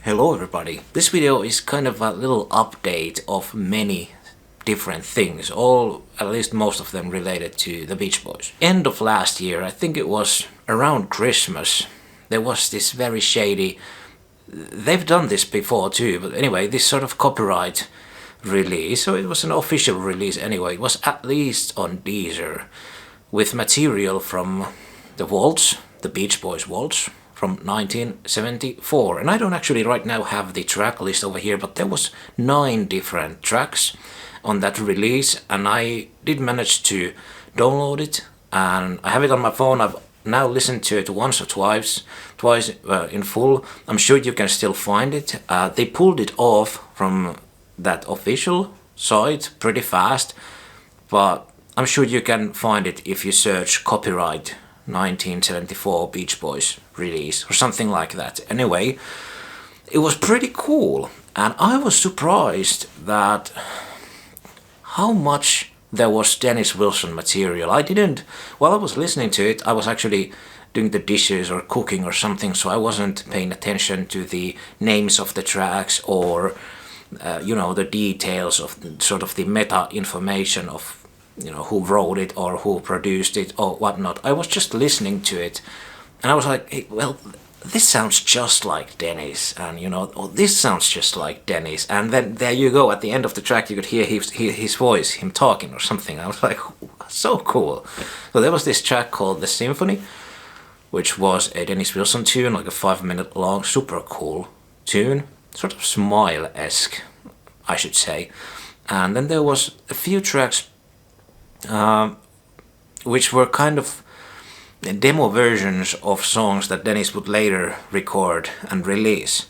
Hello everybody. This video is kind of a little update of many different things, all, at least most of them related to the Beach Boys. End of last year, I think it was around Christmas, there was this very shady, they've done this before too, but anyway, this sort of copyright release, so it was an official release anyway, it was at least on Deezer, with material from the Waltz, the Beach Boys Waltz, from 1974. And I don't actually right now have the track list over here, but there was 9 different tracks on that release, and I did manage to download it, and I have it on my phone. I've now listened to it once or twice in full. I'm sure you can still find it. They pulled it off from that official site pretty fast, but I'm sure you can find it if you search copyright 1974 Beach Boys release or something like that. Anyway, it was pretty cool, and I was surprised that how much there was Dennis Wilson material. While I was listening to it, I was actually doing the dishes or cooking or something, so I wasn't paying attention to the names of the tracks or the details of sort of the meta information of who wrote it or who produced it or whatnot. I was just listening to it, and I was like, hey, well, this sounds just like Dennis, and this sounds just like Dennis, and then there you go, at the end of the track you could hear his voice, him talking or something. I was like, so cool. So there was this track called The Symphony, which was a Dennis Wilson tune, like a 5-minute long, super cool tune, sort of Smile-esque, I should say. And then there was a few tracks which were kind of demo versions of songs that Dennis would later record and release.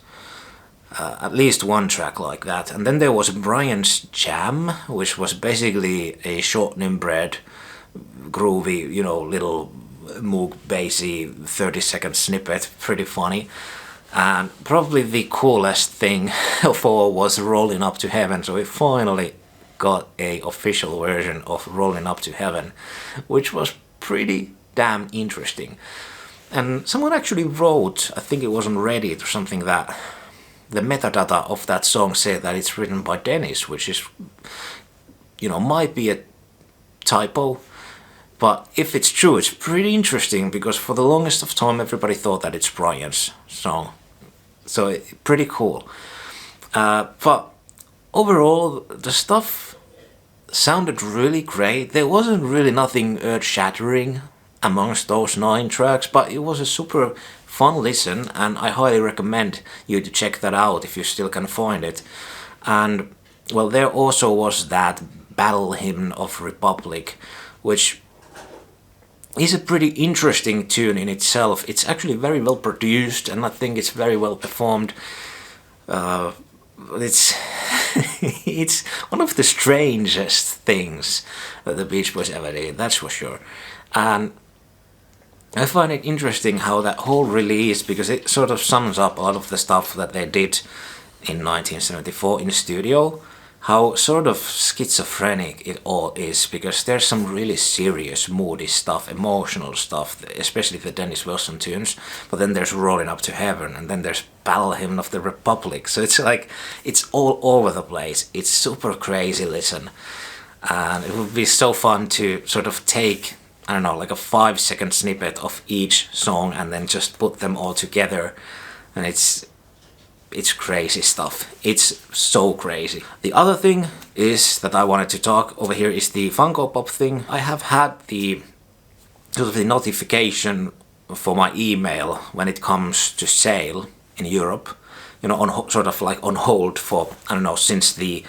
At least one track like that. And then there was Brian's Jam, which was basically a shortening bread, groovy, little Moog bassy 30-second snippet, pretty funny. And probably the coolest thing of all was Rolling Up to Heaven, so we finally got a official version of Rolling Up to Heaven, which was pretty damn interesting. And someone actually wrote, I think it was on Reddit or something, that the metadata of that song said that it's written by Dennis, which is, might be a typo, but if it's true, it's pretty interesting, because for the longest of time everybody thought that it's Brian's song. So pretty cool. But overall, the stuff sounded really great. There wasn't really nothing earth-shattering amongst those 9 tracks, but it was a super fun listen, and I highly recommend you to check that out if you still can find it. And, well, there also was that Battle Hymn of Republic, which is a pretty interesting tune in itself. It's actually very well produced, and I think it's very well performed. It's it's one of the strangest things that the Beach Boys ever did, that's for sure. And I find it interesting how that whole release, because it sort of sums up a lot of the stuff that they did in 1974 in the studio, how sort of schizophrenic it all is, because there's some really serious, moody stuff, emotional stuff, especially the Dennis Wilson tunes, but then there's Rolling Up to Heaven, and then there's Battle Hymn of the Republic, so it's like, it's all over the place. It's super crazy listen, and it would be so fun to sort of take, I don't know, like a 5-second snippet of each song and then just put them all together, and it's crazy stuff. It's so crazy. The other thing is that I wanted to talk over here is the Funko Pop thing. I have had the sort of the notification for my email when it comes to sale in Europe, on sort of like on hold for, I don't know, since the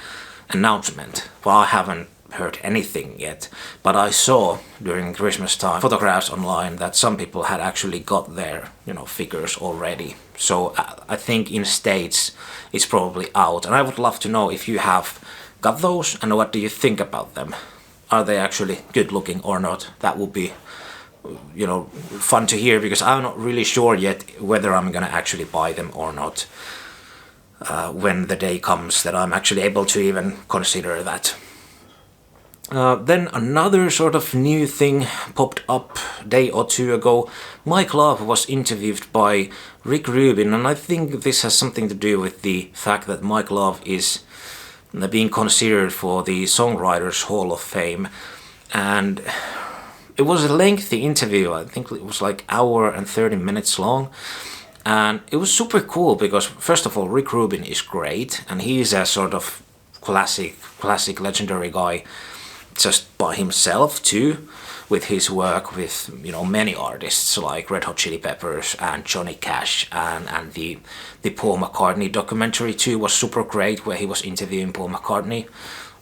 announcement. Well, I haven't heard anything yet, but I saw during Christmas time photographs online that some people had actually got their figures already. So I think in States it's probably out, and I would love to know if you have got those and what do you think about them. Are they actually good looking or not? That would be fun to hear, because I'm not really sure yet whether I'm gonna actually buy them or not when the day comes that I'm actually able to even consider that. Then another sort of new thing popped up a day or two ago. Mike Love was interviewed by Rick Rubin, and I think this has something to do with the fact that Mike Love is being considered for the Songwriters Hall of Fame. And it was a lengthy interview. I think it was like hour and 30 minutes long. And it was super cool because, first of all, Rick Rubin is great, and he's a sort of classic legendary guy just by himself too, with his work with, you know, many artists like Red Hot Chili Peppers and Johnny Cash, and the Paul McCartney documentary too was super great, where he was interviewing Paul McCartney.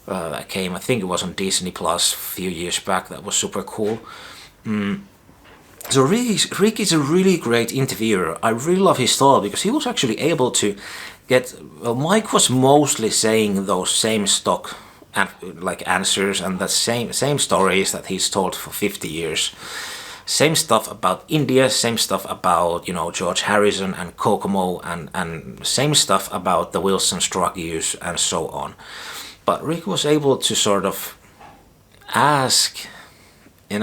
That came, I think it was on Disney Plus a few years back. That was super cool. So Rick is a really great interviewer. I really love his style because he was actually able to get... Well, Mike was mostly saying those same stock like answers and the same stories that he's told for 50 years. Same stuff about India, same stuff about, you know, George Harrison and Kokomo, and same stuff about the Wilson's drug use and so on. But Rick was able to sort of ask in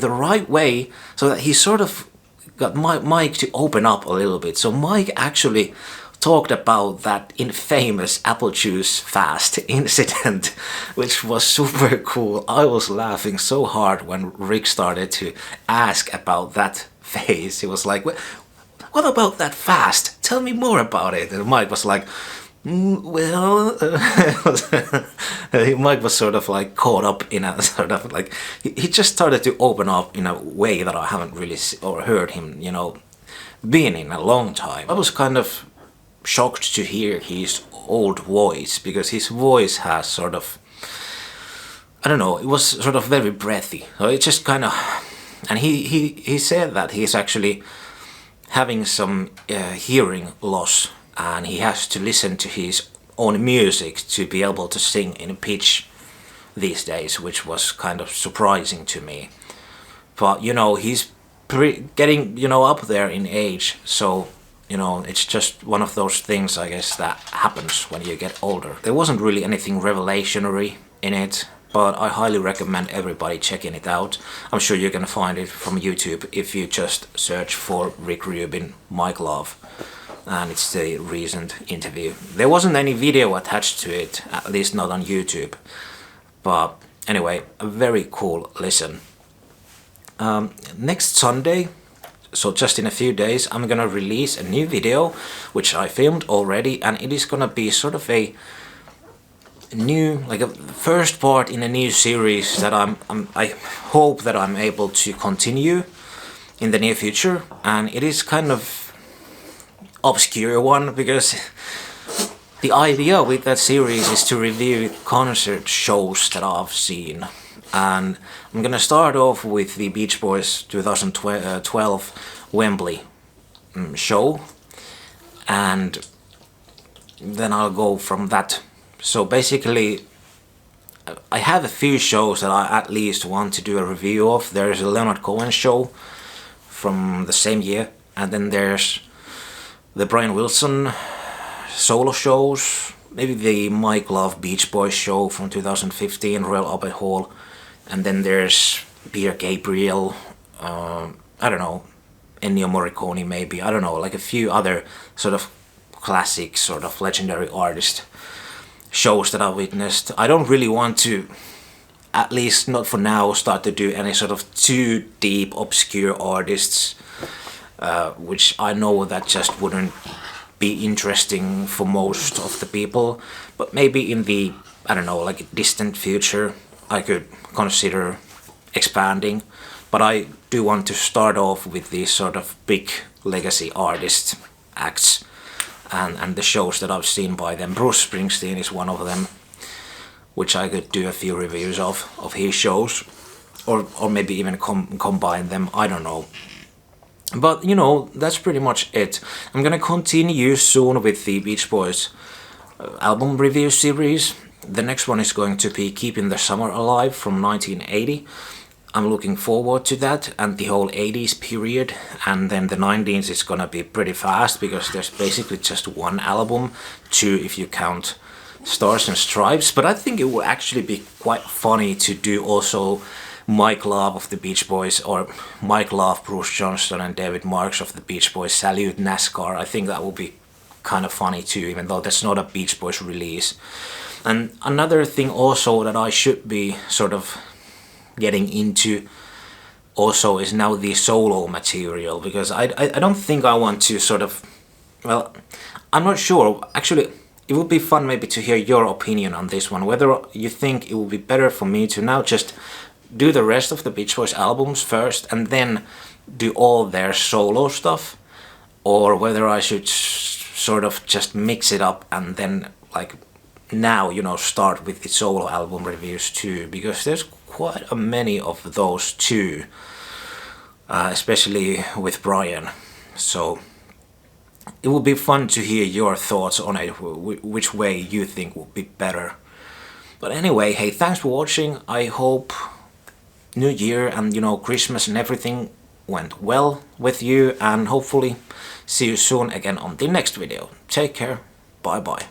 the right way, so that he sort of got Mike to open up a little bit. So Mike actually talked about that infamous apple juice fast incident, which was super cool. I was laughing so hard when Rick started to ask about that phase. He was like, what about that fast? Tell me more about it. And Mike was like, well, Mike was sort of like caught up in a sort of like, he just started to open up in a way that I haven't really or heard him, you know, been in a long time. I was kind of shocked to hear his old voice, because his voice has sort of, I don't know, it was sort of very breathy. So it just kind of, and he said that he's actually having some hearing loss, and he has to listen to his own music to be able to sing in pitch these days, which was kind of surprising to me. But, you know, he's getting, you know, up there in age, so, you know, it's just one of those things, I guess, that happens when you get older. There wasn't really anything revelationary in it, but I highly recommend everybody checking it out. I'm sure you can find it from YouTube if you just search for Rick Rubin, Mike Love. And it's the recent interview. There wasn't any video attached to it, at least not on YouTube. But anyway, a very cool listen. Next Sunday, so just in a few days, I'm gonna release a new video, which I filmed already, and it is gonna be sort of a new, like a first part in a new series that I hope that I'm able to continue in the near future. And it is kind of obscure one, because the idea with that series is to review concert shows that I've seen. And I'm gonna start off with the Beach Boys 2012 Wembley show, and then I'll go from that. So basically, I have a few shows that I at least want to do a review of. There's a Leonard Cohen show from the same year, and then there's the Brian Wilson solo shows, maybe the Mike Love Beach Boys show from 2015, Royal Albert Hall, and then there's Peter Gabriel, I don't know, Ennio Morricone maybe, I don't know, like a few other sort of classic, sort of legendary artist shows that I witnessed. I don't really want to, at least not for now, start to do any sort of too deep, obscure artists, which I know that just wouldn't be interesting for most of the people. But maybe in the, I don't know, like a distant future, I could consider expanding. But I do want to start off with these sort of big legacy artist acts and the shows that I've seen by them. Bruce Springsteen is one of them, which I could do a few reviews of his shows, or maybe even combine them, I don't know. But, you know, that's pretty much it. I'm gonna continue soon with the Beach Boys album review series. The next one is going to be Keeping the Summer Alive from 1980. I'm looking forward to that, and the whole 80s period. And then the 90s is gonna be pretty fast, because there's basically just one album, two if you count Stars and Stripes, but I think it would actually be quite funny to do also Mike Love of the Beach Boys, or Mike Love, Bruce Johnston and David Marks of the Beach Boys Salute NASCAR. I think that would be kind of funny too, even though that's not a Beach Boys release. And another thing also that I should be sort of getting into also is now the solo material, because I don't think I want to sort of, well, I'm not sure. Actually, it would be fun maybe to hear your opinion on this one, whether you think it would be better for me to now just do the rest of the Beach Boys albums first and then do all their solo stuff, or whether I should sort of just mix it up and then like now, you know, start with the solo album reviews too, because there's quite a many of those too, especially with Brian. So it would be fun to hear your thoughts on it, which way you think would be better. But anyway, hey, thanks for watching. I hope New Year and, you know, Christmas and everything went well with you, and hopefully see you soon again on the next video. Take care. Bye bye.